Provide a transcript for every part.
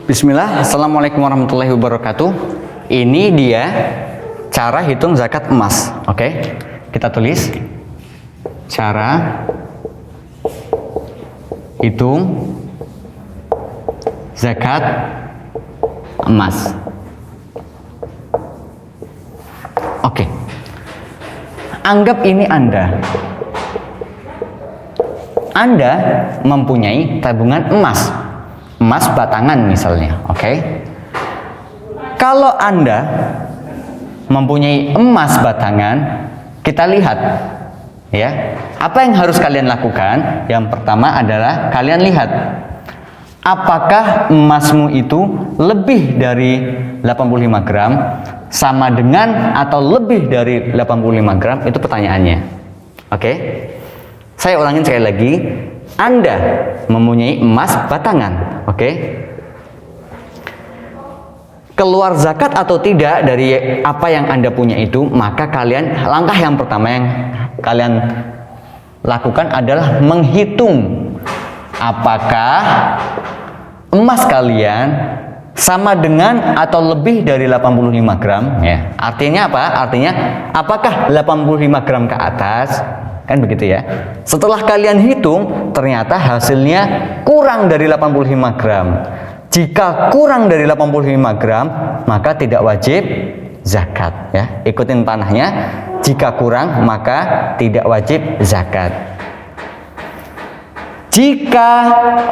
Bismillah, Assalamualaikum warahmatullahi wabarakatuh. Ini dia cara hitung zakat emas. Oke, kita tulis cara hitung zakat emas. Oke, anggap ini Anda mempunyai tabungan emas batangan misalnya. Oke, kalau Anda mempunyai emas batangan, kita lihat ya, apa yang harus kalian lakukan. Yang pertama adalah kalian lihat apakah emasmu itu lebih dari 85 gram, sama dengan atau lebih dari 85 gram, itu pertanyaannya. Oke, saya ulangin sekali lagi. Anda mempunyai emas batangan, oke? Keluar zakat atau tidak dari apa yang Anda punya itu, maka langkah yang pertama yang kalian lakukan adalah menghitung apakah emas kalian sama dengan atau lebih dari 85 gram ya. Artinya apa? Artinya apakah 85 gram ke atas? Kan begitu ya. Setelah kalian hitung, ternyata hasilnya kurang dari 85 gram. Jika kurang dari 85 gram, maka tidak wajib zakat ya. Ikutin panahnya. Jika kurang, maka tidak wajib zakat. Jika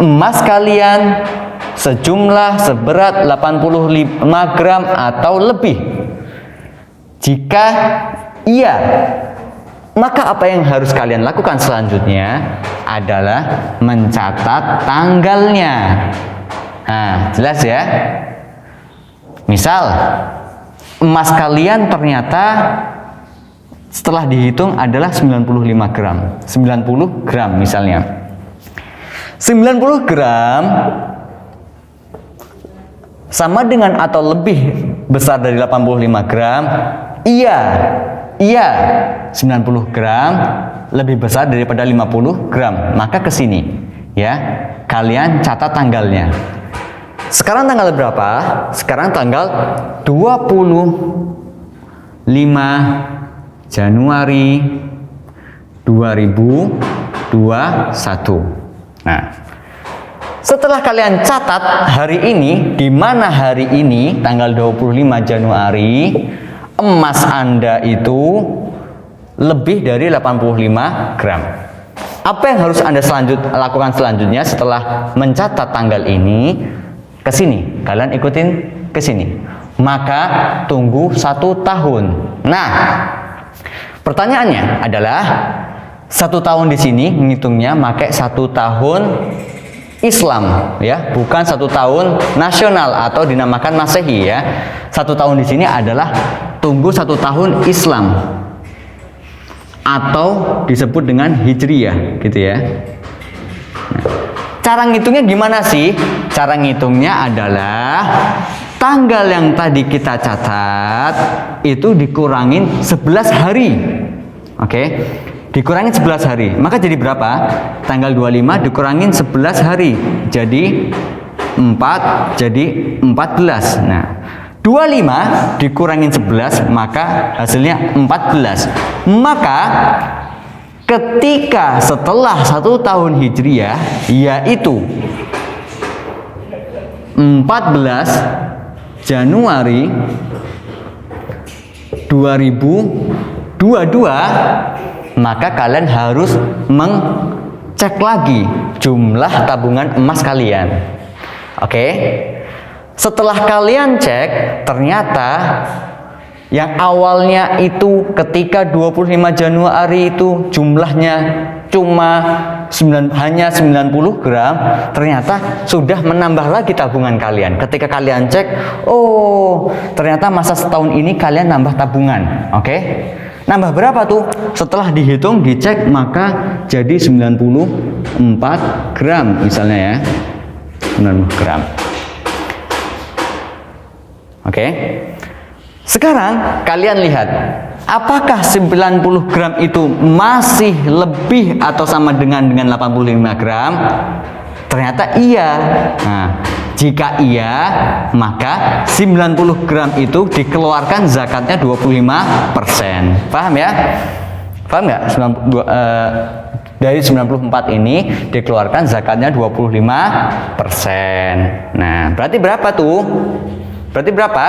emas kalian seberat 85 gram atau lebih, jika iya, maka apa yang harus kalian lakukan selanjutnya adalah mencatat tanggalnya. Nah, jelas ya. Misal emas kalian ternyata setelah dihitung adalah 95 gram. 90 gram misalnya. 90 gram sama dengan atau lebih besar dari 85 gram? Iya, 90 gram lebih besar daripada 50 gram. Maka ke sini ya, kalian catat tanggalnya. Sekarang tanggal berapa? Sekarang tanggal 25 Januari 2021. Nah, setelah kalian catat hari ini, di mana hari ini tanggal 25 Januari, emas Anda itu lebih dari 85 gram. Apa yang harus Anda lakukan selanjutnya setelah mencatat tanggal ini? Ke sini, kalian ikutin ke sini. Maka tunggu 1 tahun. Nah, pertanyaannya adalah 1 tahun di sini ngitungnya pakai 1 tahun Islam ya, bukan 1 tahun nasional atau dinamakan Masehi ya. 1 tahun di sini adalah tunggu 1 tahun Islam atau disebut dengan Hijriyah gitu ya. Nah, cara ngitungnya gimana sih? Cara ngitungnya adalah tanggal yang tadi kita catat itu dikurangin 11 hari. Oke, dikurangin 11 hari, maka jadi berapa? Tanggal 25 dikurangin 11 hari, jadi 4, jadi 14. Nah, 25 dikurangin 11, maka hasilnya 14. Maka ketika setelah 1 tahun Hijriyah, yaitu 14 Januari 2022, maka kalian harus mengcek lagi jumlah tabungan emas kalian. Oke, setelah kalian cek, ternyata yang awalnya itu ketika 25 Januari itu jumlahnya hanya 90 gram, ternyata sudah menambah lagi tabungan kalian. Ketika kalian cek, oh ternyata masa setahun ini kalian nambah tabungan. Oke, nambah berapa tuh? Setelah dihitung, dicek, maka jadi 94 gram misalnya ya, 90 gram. Oke, sekarang kalian lihat apakah 90 gram itu masih lebih atau sama dengan 85 gram? Ternyata iya. Nah, Jika iya, maka 90 gram itu dikeluarkan zakatnya 25%. Paham ya? Paham nggak? Dari 94 ini dikeluarkan zakatnya 25%. Nah, berarti berapa tuh? Berarti berapa?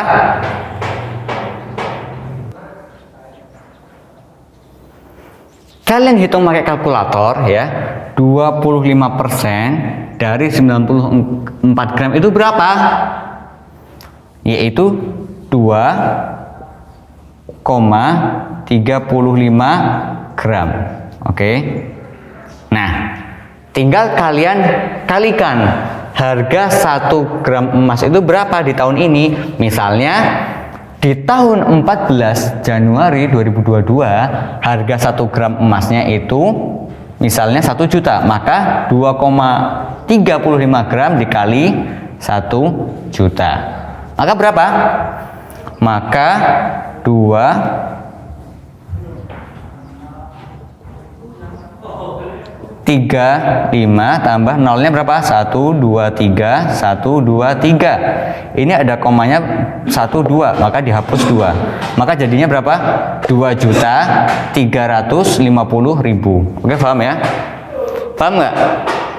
Kalian hitung pakai kalkulator ya. 25% dari 94 gram itu berapa? Yaitu 2,35 gram. Oke. Nah, tinggal kalian kalikan harga 1 gram emas itu berapa di tahun ini. Misalnya di tahun 14 Januari 2022 harga 1 gram emasnya itu misalnya 1 juta, maka 2,35 gram dikali 1 juta. Maka berapa? Maka 2,35 tambah nolnya berapa? 123, 123. Ini ada komanya 12, maka dihapus 2. Maka jadinya berapa? 2.350.000. Oke, paham ya? Paham nggak?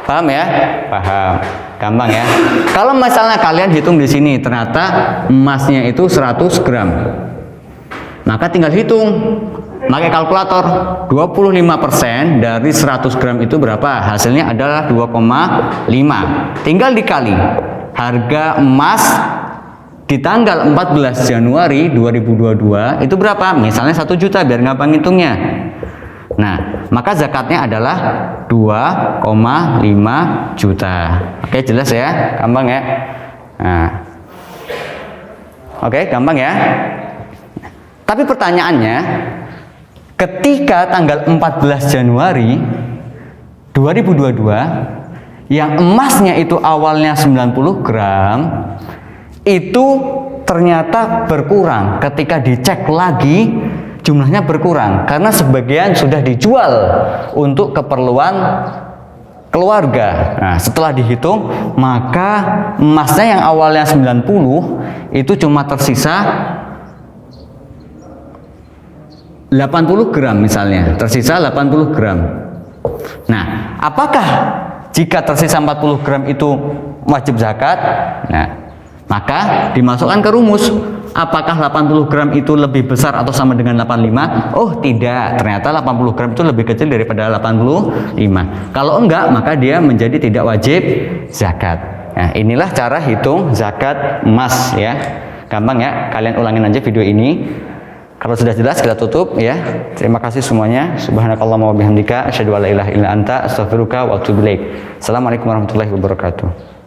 Paham ya? Paham. Gampang ya. Kalau misalnya kalian hitung di sini ternyata emasnya itu 100 gram. Maka tinggal hitung pakai kalkulator. 25% dari 100 gram itu berapa? Hasilnya adalah 2,5. Tinggal dikali harga emas di tanggal 14 Januari 2022 itu berapa? Misalnya 1 juta biar gampang hitungnya. Nah, maka zakatnya adalah 2,5 juta. Oke, jelas ya? Gampang ya? Nah. Oke, gampang ya? Tapi pertanyaannya, ketika tanggal 14 Januari 2022 yang emasnya itu awalnya 90 gram itu ternyata berkurang. Ketika dicek lagi jumlahnya berkurang karena sebagian sudah dijual untuk keperluan keluarga. Nah, setelah dihitung maka emasnya yang awalnya 90 itu cuma tersisa 80 gram misalnya, tersisa 80 gram. Nah, apakah jika tersisa 40 gram itu wajib zakat? Nah, maka dimasukkan ke rumus. Apakah 80 gram itu lebih besar atau sama dengan 85? Oh, tidak. Ternyata 80 gram itu lebih kecil daripada 85. Kalau enggak, maka dia menjadi tidak wajib zakat. Nah, inilah cara hitung zakat emas ya. Gampang ya, kalian ulangin aja video ini. Kalau sudah jelas kita tutup ya. Terima kasih semuanya. Subhanakallahumma wa bihamdika asyhadu an la ilaha illa anta astaghfiruka wa atubu ilaik. Assalamualaikum warahmatullahi wabarakatuh.